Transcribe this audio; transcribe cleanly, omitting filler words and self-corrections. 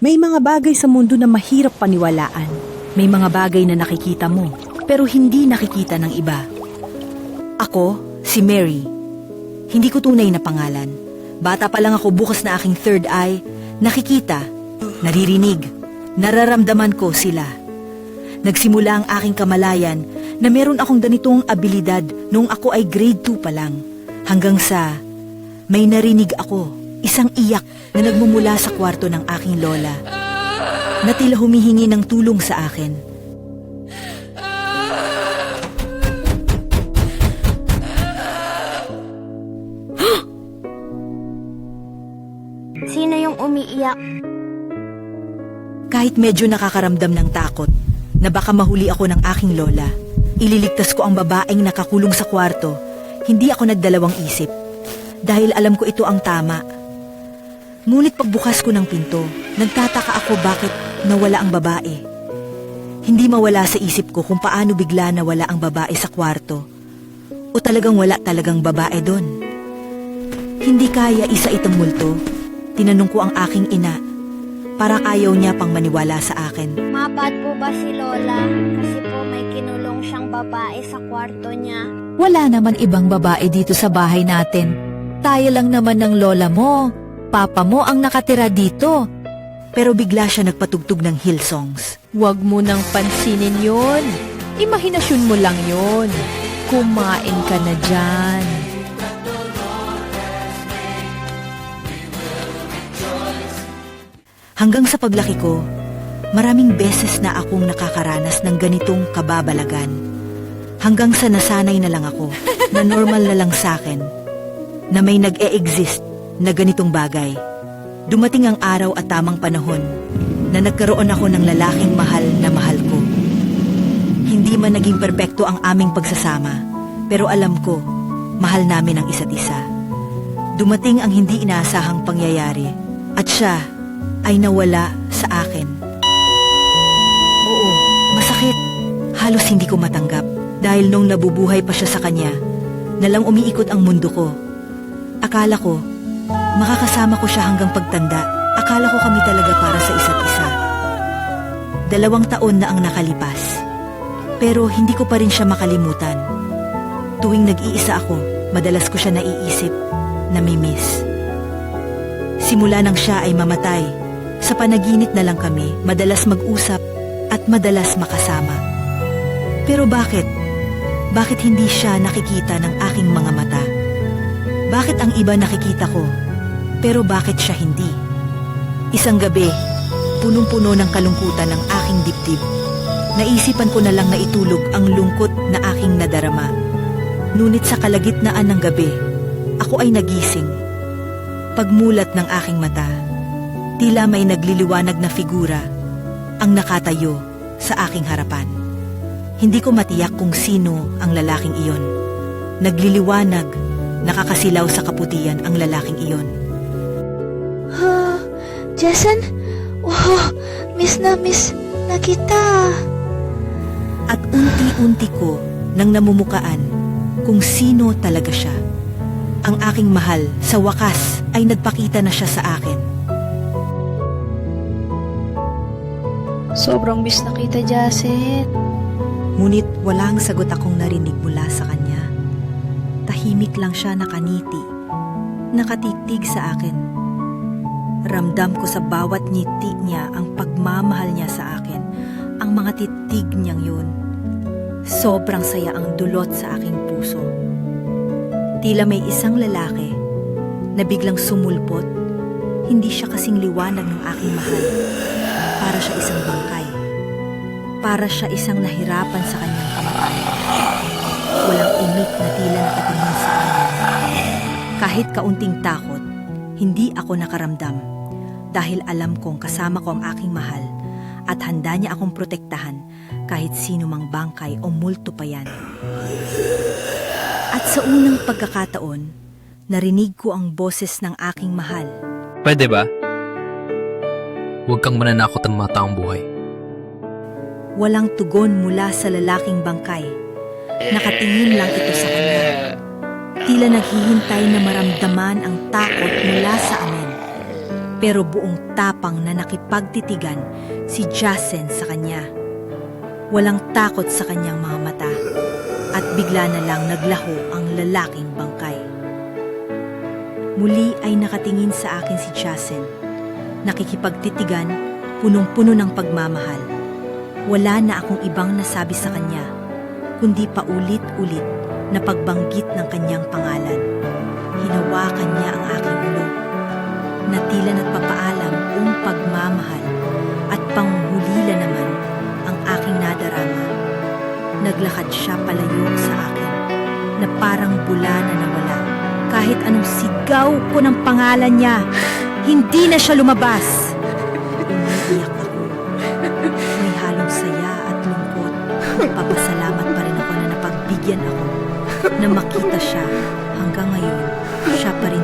May mga bagay sa mundo na mahirap paniwalaan. May mga bagay na nakikita mo, pero hindi nakikita ng iba. Ako, si Mary. Hindi ko tunay na pangalan. Bata pa lang ako, bukas na aking third eye, nakikita, naririnig, nararamdaman ko sila. Nagsimula ang aking kamalayan na meron akong ganitong abilidad noong ako ay grade 2 pa lang. Hanggang sa may narinig ako, isang iyak na nagmumula sa kwarto ng aking lola, na tila humihingi ng tulong sa akin. Sino yung umiiyak? Kahit medyo nakakaramdam ng takot na baka mahuli ako ng aking lola, ililigtas ko ang babaeng nakakulong sa kwarto. Hindi ako nagdalawang isip dahil alam ko ito ang tama. Ngunit pagbukas ko ng pinto, nagtataka ako bakit nawala ang babae. Hindi mawala sa isip ko kung paano bigla nawala ang babae sa kwarto. O talagang wala talagang babae doon. Hindi kaya isa itong multo. Tinanong ko ang aking ina. Parang ayaw niya pang maniwala sa akin. Mabad po ba si Lola? Kasi po may kinulong siyang babae sa kwarto niya. Wala naman ibang babae dito sa bahay natin. Tayo lang naman ng lola mo. Papa mo ang nakatira dito. Pero bigla siya nagpatugtog ng Hillsongs. Huwag mo nang pansinin yon. Imahinasyon mo lang yon. Kumain ka na dyan. Hanggang sa paglaki ko, maraming beses na akong nakakaranas ng ganitong kababalagan. Hanggang sa nasanay na lang ako, na normal na lang sa akin, na may nag-e-exist na ganitong bagay. Dumating ang araw at tamang panahon na nagkaroon ako ng lalaking mahal na mahal ko. Hindi man naging perpekto ang aming pagsasama, pero alam ko, mahal namin ang isa't isa. Dumating ang hindi inaasahang pangyayari, at siya ay nawala sa akin. Oo, masakit. Halos hindi ko matanggap dahil nung nabubuhay pa siya sa kanya, nalang umiikot ang mundo ko. Akala ko, makakasama ko siya hanggang pagtanda. Akala ko kami talaga para sa isa't isa. 2 taon na ang nakalipas, pero hindi ko pa rin siya makalimutan. Tuwing nag-iisa ako, madalas ko siya naiisip, namimiss. Simula nang siya ay mamatay, sa panaginip na lang kami, madalas mag-usap at madalas makasama. Pero bakit? Bakit hindi siya nakikita ng aking mga mata? Bakit ang iba nakikita ko, pero bakit siya hindi? Isang gabi, punong-puno ng kalungkutan ng aking dibdib. Naisipan ko na lang na itulog ang lungkot na aking nadarama. Ngunit sa kalagitnaan ng gabi, ako ay nagising. Pagmulat ng aking mata, tila may nagliliwanag na figura ang nakatayo sa aking harapan. Hindi ko matiyak kung sino ang lalaking iyon. Nagliliwanag, nakakasilaw sa kaputian ang lalaking iyon. Jason? Wow, miss na kita. At unti-unti ko nang namumukaan kung sino talaga siya. Ang aking mahal sa wakas ay nagpakita na siya sa akin. Sobrang miss na kita, Jaset. Ngunit walang sagot akong narinig mula sa kanya. Tahimik lang siya nakaniti, nakatitig sa akin. Ramdam ko sa bawat ngiti niya ang pagmamahal niya sa akin, ang mga titig niyang yun. Sobrang saya ang dulot sa aking puso. Tila may isang lalaki na biglang sumulpot. Hindi siya kasing liwanag ng aking mahal. Para siya isang bangkay. Para siya isang nahirapan sa kanyang kamatayan. Walang imik na tila nakatingin sa akin. Kahit kaunting takot, hindi ako nakaramdam dahil alam kong kasama ko ang aking mahal at handa niya akong protektahan kahit sino mang bangkay o multo pa yan. At sa unang pagkakataon, narinig ko ang boses ng aking mahal. Pwede ba? Huwag kang mananakot ng mga taong buhay. Walang tugon mula sa lalaking bangkay. Nakatingin lang ito sa kanya. Tila naghihintay na maramdaman ang takot mula sa amin. Pero buong tapang na nakipagtitigan si Jasen sa kanya. Walang takot sa kanyang mga mata at bigla na lang naglaho ang lalaking bangkay. Muli ay nakatingin sa akin si Jasen. Nakikipagtitigan, punong-puno ng pagmamahal. Wala na akong ibang nasabi sa kanya, kundi paulit-ulit na pagbanggit ng kanyang pangalan. Hinawakan niya ang aking ulo, na tila nagpapaalam kung pagmamahal at panghulila naman ang aking nadarama. Naglakad siya palayo sa akin, na parang bula na nawala. Kahit anong sigaw ko ng pangalan niya, hindi na siya lumabas. Umiiyak ako. May halong saya at lungkot. Nagpapasalamat pa rin ako na napagbigyan ako na makita siya. Hanggang ngayon, siya pa rin